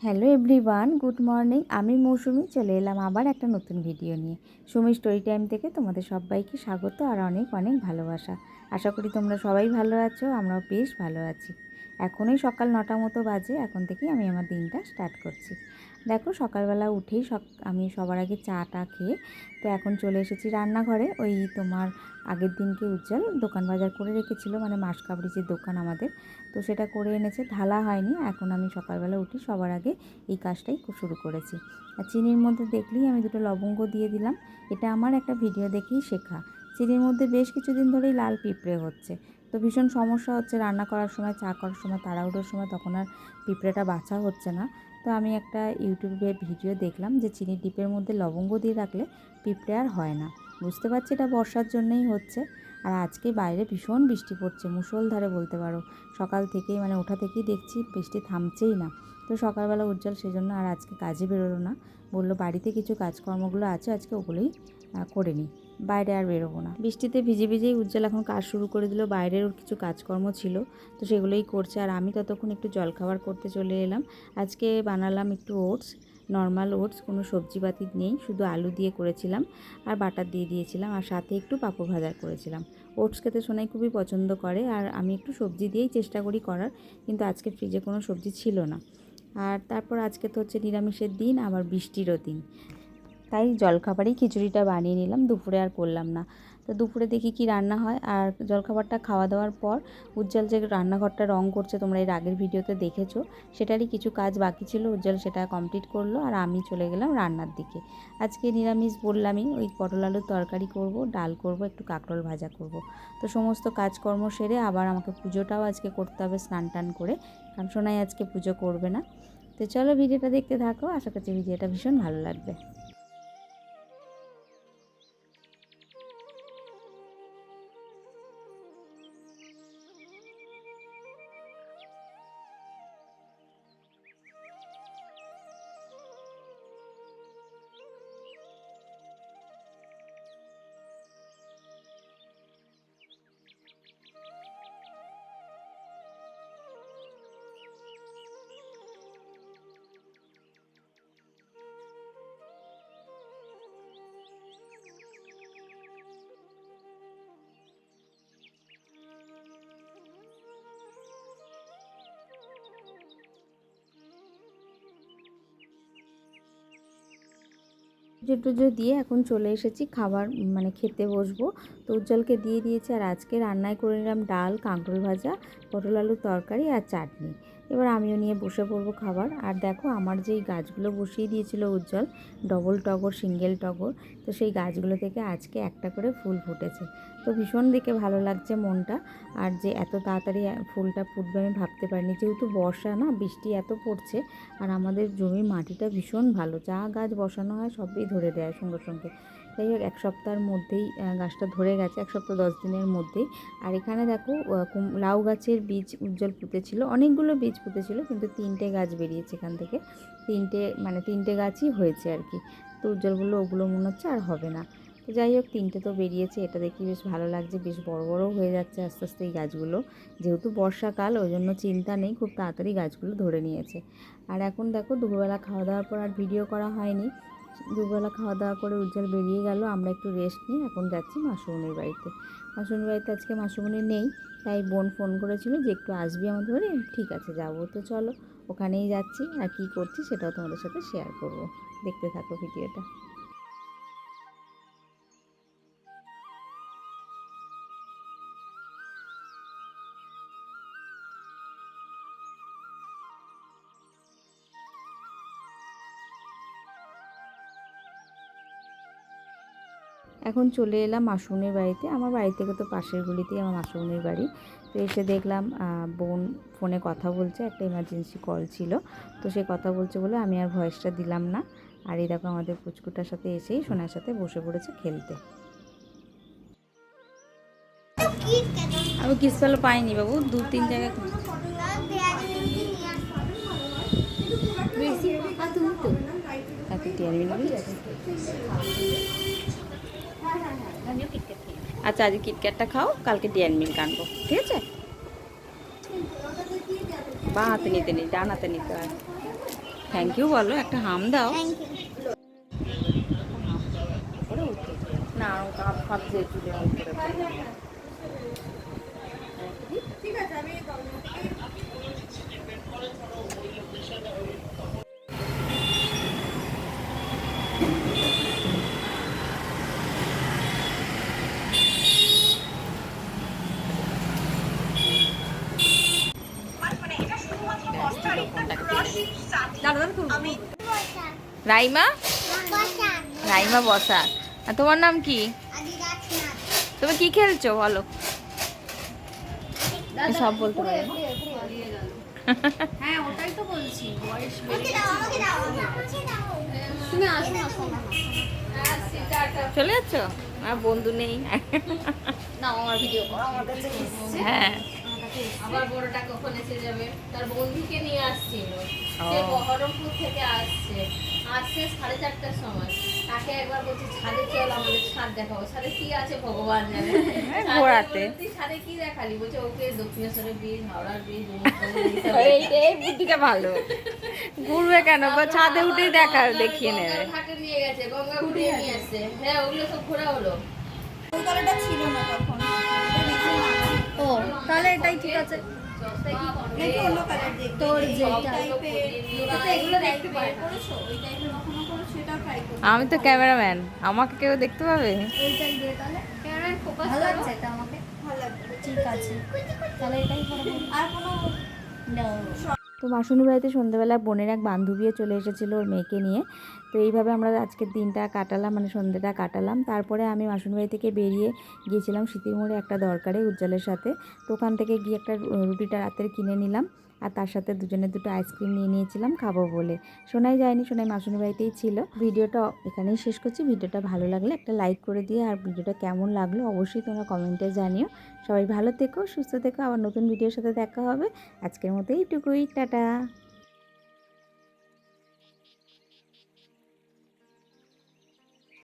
Hello everyone, good morning. আমি মৌসুমি চলে এলাম আবার একটা নতুন ভিডিও নিয়ে। সুমি স্টোরি টাইম থেকে তোমাদের সবাইকে স্বাগত আর অনেক অনেক ভালোবাসা। আশা করি তোমরা সবাই ভালো আছো, আমরাও বেশ ভালো আছি। এখনই সকাল 9টা মতো বাজে, এখন থেকেই আমি আমার দিনটা স্টার্ট করছি। দেখো সকালবেলা উঠেই আমি সবার আগে চাটা খেয়ে তো এখন চলে এসেছি রান্নাঘরে। ওই তোমার আগের দিনকে উজ্জ্বল দোকান বাজার করে রেখেছিল, মানে মাসকাবাড়ি যে দোকান আমাদের, তো সেটা করে এনেছে, ঢালা হয়নি। এখন আমি সকালবেলা উঠি সবার আগে এই কাজটাই শুরু করেছি। আর চিনির মধ্যে দেখলেই আমি দুটো লবঙ্গ দিয়ে দিলাম। এটা আমার একটা ভিডিও দেখেই শেখা। চিনির মধ্যে বেশ কিছুদিন ধরেই লাল পিঁপড়ে হচ্ছে, তো ভীষণ সমস্যা হচ্ছে রান্না করার সময়, চা করার সময়, তাড়াহুড়োর সময় তখন আর পিঁপড়েটা বাছা হচ্ছে না। তো আমি একটা ইউটিউবে ভিডিও দেখলাম যে চিনির ডিপের মধ্যে লবঙ্গ দিয়ে রাখলে পিঁপড়ে আর হয় না। বুঝতে পারছি এটা বর্ষার জন্যই হচ্ছে। আর আজকে বাইরে ভীষণ বৃষ্টি পড়ছে, মুষলধারে বলতে পারো। সকাল থেকেই মানে ওঠা থেকেই দেখছি বৃষ্টি থামছেই না। তো সকালবেলা উজ্জ্বল সেজন্য আর আজকে কাজে বেরোলো না, বললো বাড়িতে কিছু কাজকর্মগুলো আছে আজকে ওগুলোই করে নিই, বাইরে আর বেরোবো না। বৃষ্টিতে ভিজে ভিজেই উজ্জ্বল এখন কাজ শুরু করে দিল। বাইরের ওর কিছু কাজকর্ম ছিল, তো সেগুলোই করছে। আর আমি ততক্ষণ একটু জলখাবার করতে চলে এলাম। আজকে বানালাম একটু ওটস, নর্মাল ওটস, কোনো সবজিপাতি নেই, শুধু আলু দিয়ে করেছিলাম আর বাটার দিয়ে দিয়েছিলাম, আর সাথে একটু পাঁপড় ভাজা করেছিলাম। ওটস খেতে সোনাই খুবই পছন্দ করে, আর আমি একটু সবজি দিয়েই চেষ্টা করি করার, কিন্তু আজকে ফ্রিজে কোনো সবজি ছিল না। আর তারপর আজকে তো হচ্ছে নিরামিষের দিন, আবার বৃষ্টিরও দিন, তাই জলখাবারই খিচুড়িটা বানিয়ে নিলাম, দুপুরে আর করলাম না। তো দুপুরে দেখি কি রান্না হয়। আর জলখাবারটা খাওয়া দাওয়ার পর উজ্জ্বল যে রান্নাঘরটা রং করছে, তোমরা এর আগের ভিডিওতে দেখেছো, সেটারই কিছু কাজ বাকি ছিল, উজ্জ্বল সেটা কমপ্লিট করলো, আর আমি চলে গেলাম রান্নার দিকে। আজকে নিরামিষ বললামই, ওই পটল আলুর তরকারি করব, ডাল করব, একটু কাঁকরোল ভাজা করব। তো সমস্ত কাজকর্ম সেরে আবার আমাকে পুজোটাও আজকে করতে হবে স্নান টান করে, কারণ সোনাই আজকে পুজো করবে না। তো চলো ভিডিওটা দেখতে থাকো, আশা করছি ভিডিওটা ভীষণ ভালো লাগবে। পুজো টুজো দিয়ে এখন চলে এসেছি খাবার মানে খেতে বসবো। তো উজ্জ্বলকে দিয়ে দিয়েছি, আর আজকে রান্নায় করে নিলাম ডাল, কাঁকরোল ভাজা, পটল আলুর তরকারি আর চাটনি। এবার আমিও নিয়ে বসে পড়বো খাবার। আর দেখো আমার যেই গাছগুলো বসিয়ে দিয়েছিল উজ্জ্বল, ডবল টগর, সিঙ্গেল টগর, তো সেই গাছগুলো থেকে আজকে একটা করে ফুল ফুটেছে। তো ভীষণ দেখে ভালো লাগছে মনটা। আর যে এত তাড়াতাড়ি ফুলটা ফুটবে আমি ভাবতে পারিনি, যেহেতু বর্ষা না, বৃষ্টি এত পড়ছে। আর আমাদের জমির মাটিটা ভীষণ ভালো, যা গাছ বসানো হয় সবই ধরে দেয় সঙ্গে সঙ্গে। যাই হোক, এক সপ্তাহের মধ্যেই গাছটা ধরে গেছে, 1 সপ্তাহ 10 দিনের মধ্যেই। আর এখানে দেখো লাউ গাছের বীজ উজ্জ্বল পুঁতেছিল, অনেকগুলো বীজ পুঁতেছিল, কিন্তু 3টে গাছ বেরিয়েছে এখান থেকে। 3টে গাছই হয়েছে আর কি। তো উজ্জ্বল বললো ওগুলো মনে হচ্ছে আর হবে না। তো যাই হোক, 3টে তো বেরিয়েছে, এটা দেখি বেশ ভালো লাগছে, বেশ বড় বড় হয়ে যাচ্ছে আস্তে আস্তে এই গাছগুলো। যেহেতু বর্ষাকাল, ওই জন্য চিন্তা নেই, খুব তাড়াতাড়ি গাছগুলো ধরে নিয়েছে। আর এখন দেখো দুপুরবেলা খাওয়া দাওয়ার পর আর ভিডিও করা হয়নি। দুপুরবেলা খাওয়া দাওয়া করে উজ্জ্বল বেরিয়ে গেল, আমরা একটু রেস্ট নিয়ে এখন যাচ্ছি মাসুমনির বাড়িতে। মাসুমনির বাড়িতে আজকে মাসুমনি নেই, তাই বোন ফোন করেছিল যে একটু আসবি আমাদের বাড়ি। ঠিক আছে যাবো, তো চলো ওখানেই যাচ্ছি। আর কী করছি সেটাও তোমাদের সাথে শেয়ার করব, দেখতে থাকো ভিডিওটা। এখন চলে এলাম মাসুমনির বাড়িতে। আমার বাড়ি থেকে তো পাশের গলিতেই আমার মাসুমনির বাড়ি। তো এসে দেখলাম বোন ফোনে কথা বলছে, একটা এমার্জেন্সি কল ছিল, তো সে কথা বলছে বলে আমি আর ভয়েসটা দিলাম না। আর এই দেখো আমাদের পুচকুটার সাথে এসেই সোনার সাথে বসে পড়েছে খেলতে। আমি কিস পেলো পাইনি বাবু, 2-3 জায়গায় আচ্ছা আজ কিটক্যাটটা খাও, কালকে ডেয়ারি মিল্ক আনবো, ঠিক আছে? বা হাতে নিতে নেই, ডান হাতে নিতে হয়। থ্যাংক ইউ বলো, একটা হাম দাও। না কাপ ফাপ দিয়ে চুলে ঠিক আছে। আমি রাইমা, রাইমা বসা। আর তোমার নাম কি? তুমি কি খেলছো বলো? সব বলতে পারো। হ্যাঁ ওটাই তো বলছি, বয়স বেড়ে গেছে। তুমি আসো না, শোনো চলে যাচ্ছ? আমার বন্ধু নেই। না, আমার ভিডিও করো, আমার কাছে এসেছে। হ্যাঁ, আবার বড়টা কখন এসে যাবে? তার বন্ধুকে নিয়ে আসছিল, সে বহরমপুর থেকে আসছে। 4:30টার সময় তাকে একবার বলছি ছাদে চল, আমাদের ছাদ দেখাবো। ছাদে কি আছে ভগবান জানে। ঘোরাতে। ছাদে কি দেখালি? বলছে ওকে দক্ষিণেশ্বরের ব্রিজ, হাওড়ার ব্রিজ, এই বুদ্ধিটা ভালো। ঘুরবে কেন, ছাদে উঠেই দেখিয়ে নেবে। ঘাটে নিয়ে গেছে, গঙ্গা ঘুরিয়ে নিয়ে আসছে। হ্যাঁ ওগুলো সব ঘোরা হলো। ছিল না তখন। ও তাহলে এটাই ঠিক আছে। নাকি অন্য কালার দেখতে? তোর যেটা টাইপের এগুলো দেখতে পাই না। করেছো? ওই টাইপের কখনো করেছো? এটাও ট্রাই করো। আমি তো ক্যামেরাম্যান, আমাকে কেউ দেখতে পাবে? এইটাই দিয়ে তাহলে ক্যামেরা ফোকাস ভালো লাগছে এটা আমাকে। ভালো লাগবে। ঠিক আছে, তাহলে এটাই করবো। আর কোনো নাও তো মাসুনি বাড়িতে সন্ধ্যেবেলা বোনের এক বান্ধবীও চলে এসেছিলো ওর মেয়েকে নিয়ে। তো এইভাবে আমরা আজকের দিনটা কাটালাম, মানে সন্ধ্যেটা কাটালাম। তারপরে আমি মাসুনি বাড়ি থেকে বেরিয়ে গিয়েছিলাম স্মৃতির মোড়ে একটা দরকারে উজ্জ্বলের সাথে। তো ওখান থেকে গিয়ে একটা রুটিটা রাতের কিনে নিলাম, আর তার সাথে দুজনে দুটো আইসক্রিম নিয়ে নিয়েছিলাম খাবো বলে। সোনাই যায়নি, সোনাই মাসুনি বাড়িতেই ছিল। ভিডিওটা এখানেই শেষ করছি। ভিডিওটা ভালো লাগলে একটা লাইক করে দিয়ে, আর ভিডিওটা কেমন লাগলো অবশ্যই তোমরা কমেন্টে জানিও। সবাই ভালো থেকো, সুস্থ থেকো, আবার নতুন ভিডিওর সাথে দেখা হবে। আজকের মতো এইটুকুই, টাটা।